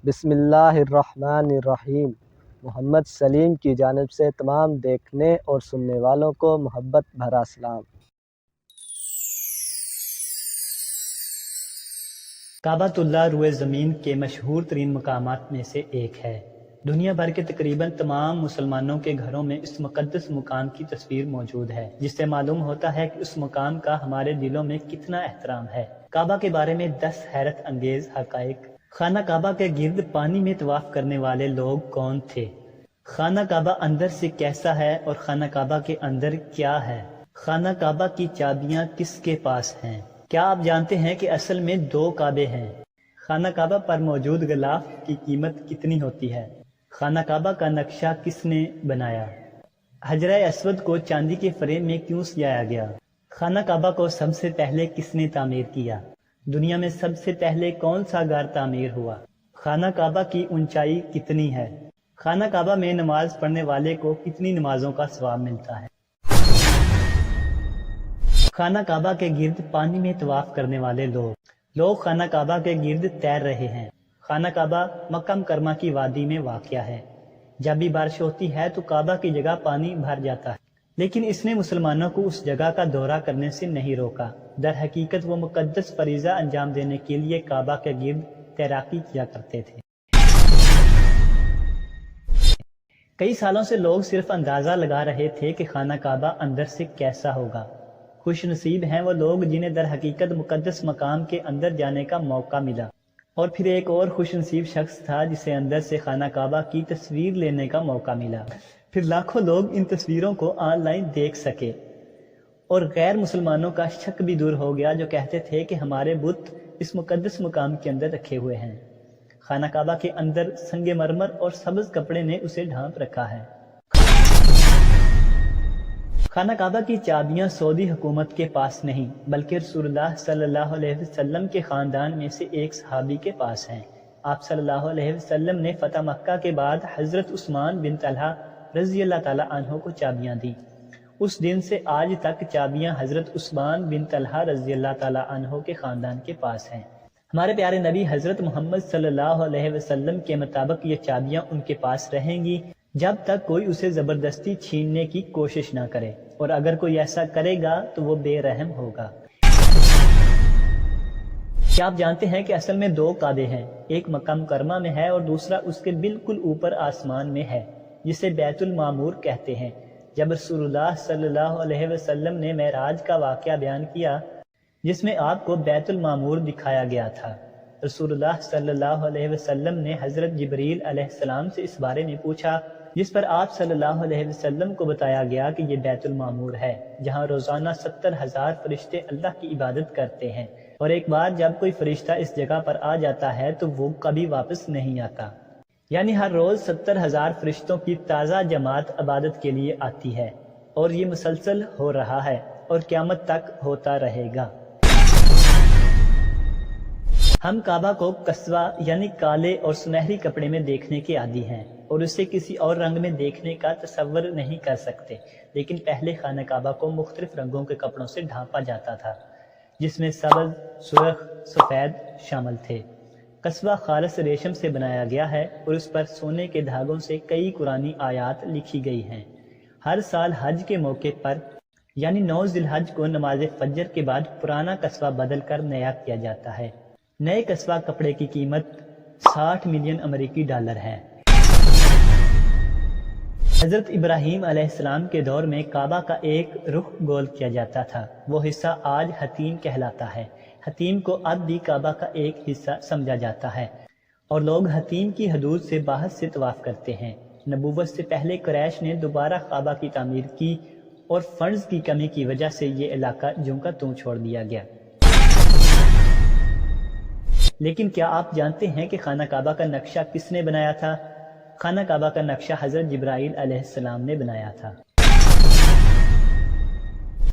بسم اللہ الرحمن الرحیم۔ محمد سلیم کی جانب سے تمام دیکھنے اور سننے والوں کو محبت بھرا سلام۔ کعبۃ اللہ روئے زمین کے مشہور ترین مقامات میں سے ایک ہے۔ دنیا بھر کے تقریباً تمام مسلمانوں کے گھروں میں اس مقدس مقام کی تصویر موجود ہے، جس سے معلوم ہوتا ہے کہ اس مقام کا ہمارے دلوں میں کتنا احترام ہے۔ کعبہ کے بارے میں 10 حیرت انگیز حقائق۔ خانہ کعبہ کے گرد پانی میں طواف کرنے والے لوگ کون تھے؟ خانہ کعبہ اندر سے کیسا ہے اور خانہ کعبہ کے اندر کیا ہے؟ خانہ کعبہ کی چابیاں کس کے پاس ہیں؟ کیا آپ جانتے ہیں کہ اصل میں 2 کعبے ہیں؟ خانہ کعبہ پر موجود غلاف کی قیمت کتنی ہوتی ہے؟ خانہ کعبہ کا نقشہ کس نے بنایا؟ حجرہ اسود کو چاندی کے فریم میں کیوں سجایا گیا؟ خانہ کعبہ کو سب سے پہلے کس نے تعمیر کیا؟ دنیا میں سب سے پہلے کون سا غار تعمیر ہوا؟ خانہ کعبہ کی اونچائی کتنی ہے؟ خانہ کعبہ میں نماز پڑھنے والے کو کتنی نمازوں کا ثواب ملتا ہے؟ خانہ کعبہ کے گرد پانی میں طواف کرنے والے لوگ خانہ کعبہ کے گرد تیر رہے ہیں۔ خانہ کعبہ مکہ مکرمہ کی وادی میں واقع ہے۔ جب بھی بارش ہوتی ہے تو کعبہ کی جگہ پانی بھر جاتا ہے، لیکن اس نے مسلمانوں کو اس جگہ کا دورہ کرنے سے نہیں روکا۔ در حقیقت وہ مقدس فریضہ انجام دینے کے لیے کعبہ کے گرد تیراکی کیا کرتے تھے۔ کئی سالوں سے لوگ صرف اندازہ لگا رہے تھے کہ خانہ کعبہ اندر سے کیسا ہوگا۔ خوش نصیب ہیں وہ لوگ جنہیں در حقیقت مقدس مقام کے اندر جانے کا موقع ملا، اور پھر ایک اور خوش نصیب شخص تھا جسے اندر سے خانہ کعبہ کی تصویر لینے کا موقع ملا۔ پھر لاکھوں لوگ ان تصویروں کو آن لائن دیکھ سکے، اور غیر مسلمانوں کا شک بھی دور ہو گیا جو کہتے تھے کہ ہمارے بت اس مقدس مقام کے اندر رکھے ہوئے ہیں۔ خانہ کعبہ کے اندر سنگ مرمر اور سبز کپڑے نے اسے ڈھانپ رکھا ہے۔ خانہ کعبہ کی چابیاں سعودی حکومت کے پاس نہیں، بلکہ رسول اللہ صلی اللہ علیہ وسلم کے خاندان میں سے ایک صحابی کے پاس ہیں۔ آپ صلی اللہ علیہ وسلم نے فتح مکہ کے بعد حضرت عثمان بن طلحہ رضی اللہ تعالیٰ عنہ کو چابیاں دیں۔ اس دن سے آج تک چابیاں حضرت عثمان بن طلحہ رضی اللہ تعالیٰ عنہ کے خاندان کے پاس ہیں۔ ہمارے پیارے نبی حضرت محمد صلی اللہ علیہ وسلم کے مطابق یہ چابیاں ان کے پاس رہیں گی جب تک کوئی اسے زبردستی چھیننے کی کوشش نہ کرے، اور اگر کوئی ایسا کرے گا تو وہ بے رحم ہوگا۔ کیا آپ جانتے ہیں کہ اصل میں 2 کعبے ہیں؟ ایک مکہ مکرمہ میں ہے اور دوسرا اس کے بالکل اوپر آسمان میں ہے، جسے بیت المعمور کہتے ہیں۔ جب رسول اللہ صلی اللہ علیہ وسلم نے معراج کا واقعہ بیان کیا جس میں آپ کو بیت المعمور دکھایا گیا تھا، رسول اللہ صلی اللہ علیہ وسلم نے حضرت جبریل علیہ السلام سے اس بارے میں پوچھا، جس پر آپ صلی اللہ علیہ وسلم کو بتایا گیا کہ یہ بیت المعمور ہے، جہاں روزانہ 70,000 فرشتے اللہ کی عبادت کرتے ہیں، اور ایک بار جب کوئی فرشتہ اس جگہ پر آ جاتا ہے تو وہ کبھی واپس نہیں آتا۔ یعنی ہر روز 70,000 فرشتوں کی تازہ جماعت عبادت کے لیے آتی ہے، اور یہ مسلسل ہو رہا ہے اور قیامت تک ہوتا رہے گا۔ ہم کعبہ کو قصوہ یعنی کالے اور سنہری کپڑے میں دیکھنے کے عادی ہیں، اور اسے کسی اور رنگ میں دیکھنے کا تصور نہیں کر سکتے، لیکن پہلے خانہ کعبہ کو مختلف رنگوں کے کپڑوں سے ڈھانپا جاتا تھا، جس میں سبز، سرخ، سفید شامل تھے۔ قصوہ خالص ریشم سے بنایا گیا ہے اور اس پر سونے کے دھاگوں سے کئی قرآنی آیات لکھی گئی ہیں۔ ہر سال حج کے موقع پر یعنی 9 ذی الحج کو نماز فجر کے بعد پرانا قصوہ بدل کر نیا کیا جاتا ہے۔ نئے قصوہ کپڑے کی قیمت 60 ملین امریکی ڈالر ہے۔ حضرت ابراہیم علیہ السلام کے دور میں کعبہ کا ایک رخ گول کیا جاتا تھا، وہ حصہ آج حتیم کہلاتا ہے۔ حتیم کو اب بھی کعبہ کا ایک حصہ سمجھا جاتا ہے، اور لوگ حتیم کی حدود سے باہر سے طواف کرتے ہیں۔ نبوت سے پہلے قریش نے دوبارہ کعبہ کی تعمیر کی، اور فنڈز کی کمی کی وجہ سے یہ علاقہ جوں کا توں چھوڑ دیا گیا۔ لیکن کیا آپ جانتے ہیں کہ خانہ کعبہ کا نقشہ کس نے بنایا تھا؟ خانہ کعبہ کا نقشہ حضرت جبرائیل علیہ السلام نے بنایا تھا۔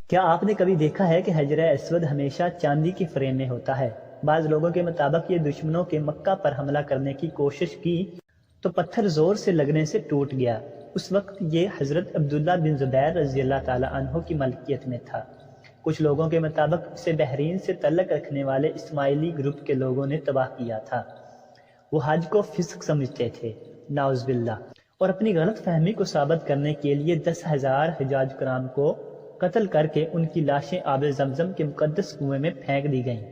کیا آپ نے کبھی دیکھا ہے کہ حجرہ اسود ہمیشہ چاندی کے فریم میں ہوتا ہے؟ بعض لوگوں کے مطابق یہ دشمنوں کے مکہ پر حملہ کرنے کی کوشش کی تو پتھر زور سے لگنے سے ٹوٹ گیا۔ اس وقت یہ حضرت عبداللہ بن زبیر رضی اللہ تعالی عنہ کی ملکیت میں تھا۔ کچھ لوگوں کے مطابق اسے بحرین سے تعلق رکھنے والے اسماعیلی گروپ کے لوگوں نے تباہ کیا تھا، وہ حج کو فسق سمجھتے تھے، نعوذ باللہ، اور اپنی غلط فہمی کو ثابت کرنے کے لیے 10,000 حجاج کرام کو قتل کر کے ان کی لاشیں آب زمزم کے مقدس کنویں میں پھینک دی گئیں۔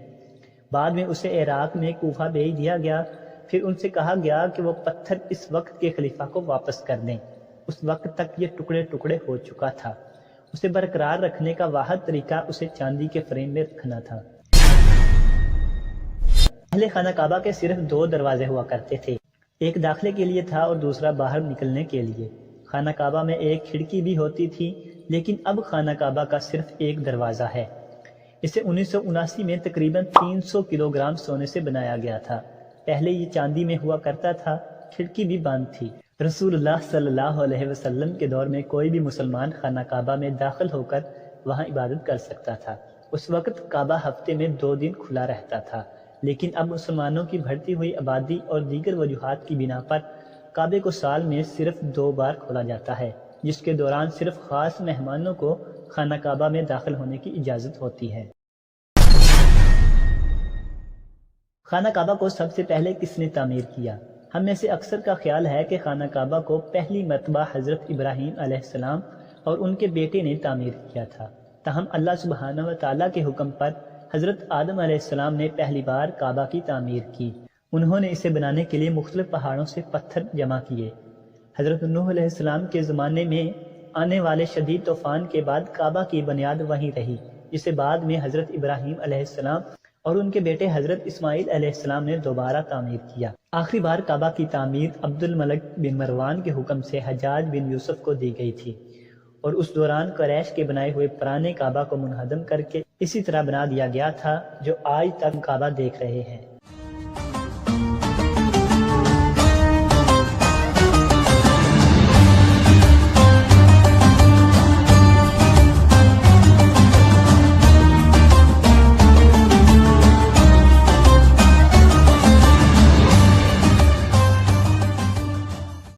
بعد میں اسے عراق میں کوفہ بھیج دیا گیا، پھر ان سے کہا گیا کہ وہ پتھر اس وقت کے خلیفہ کو واپس کر دیں۔ اس وقت تک یہ ٹکڑے ٹکڑے ہو چکا تھا۔ اسے برقرار رکھنے کا واحد طریقہ اسے چاندی کے فریم میں رکھنا تھا۔ پہلے خانہ کعبہ کے صرف 2 دروازے ہوا کرتے تھے، ایک داخلے کے لیے تھا اور دوسرا باہر نکلنے کے لیے۔ خانہ کعبہ میں ایک کھڑکی بھی ہوتی تھی، لیکن اب خانہ کعبہ کا صرف ایک دروازہ ہے۔ اسے 1979 میں تقریباً 300 کلو گرام سونے سے بنایا گیا تھا۔ پہلے یہ چاندی میں ہوا کرتا تھا، کھڑکی بھی بند تھی۔ رسول اللہ صلی اللہ علیہ وسلم کے دور میں کوئی بھی مسلمان خانہ کعبہ میں داخل ہو کر وہاں عبادت کر سکتا تھا۔ اس وقت کعبہ ہفتے میں 2 دن کھلا رہتا تھا، لیکن اب مسلمانوں کی بڑھتی ہوئی آبادی اور دیگر وجوہات کی بنا پر کعبے کو سال میں صرف 2 بار کھولا جاتا ہے، جس کے دوران صرف خاص مہمانوں کو خانہ کعبہ میں داخل ہونے کی اجازت ہوتی ہے۔ خانہ کعبہ کو سب سے پہلے کس نے تعمیر کیا؟ ہم میں سے اکثر کا خیال ہے کہ خانہ کعبہ کو پہلی مرتبہ حضرت ابراہیم علیہ السلام اور ان کے بیٹے نے تعمیر کیا تھا، تاہم اللہ سبحانہ و تعالیٰ کے حکم پر حضرت آدم علیہ السلام نے پہلی بار کعبہ کی تعمیر کی۔ انہوں نے اسے بنانے کے لیے مختلف پہاڑوں سے پتھر جمع کیے۔ حضرت نوح علیہ السلام کے زمانے میں آنے والے شدید طوفان کے بعد کعبہ کی بنیاد وہیں رہی، جسے بعد میں حضرت ابراہیم علیہ السلام اور ان کے بیٹے حضرت اسماعیل علیہ السلام نے دوبارہ تعمیر کیا۔ آخری بار کعبہ کی تعمیر عبد الملک بن مروان کے حکم سے حجاج بن یوسف کو دی گئی تھی، اور اس دوران قریش کے بنائے ہوئے پرانے کعبہ کو منہدم کر کے اسی طرح بنا دیا گیا تھا جو آج تک کعبہ دیکھ رہے ہیں۔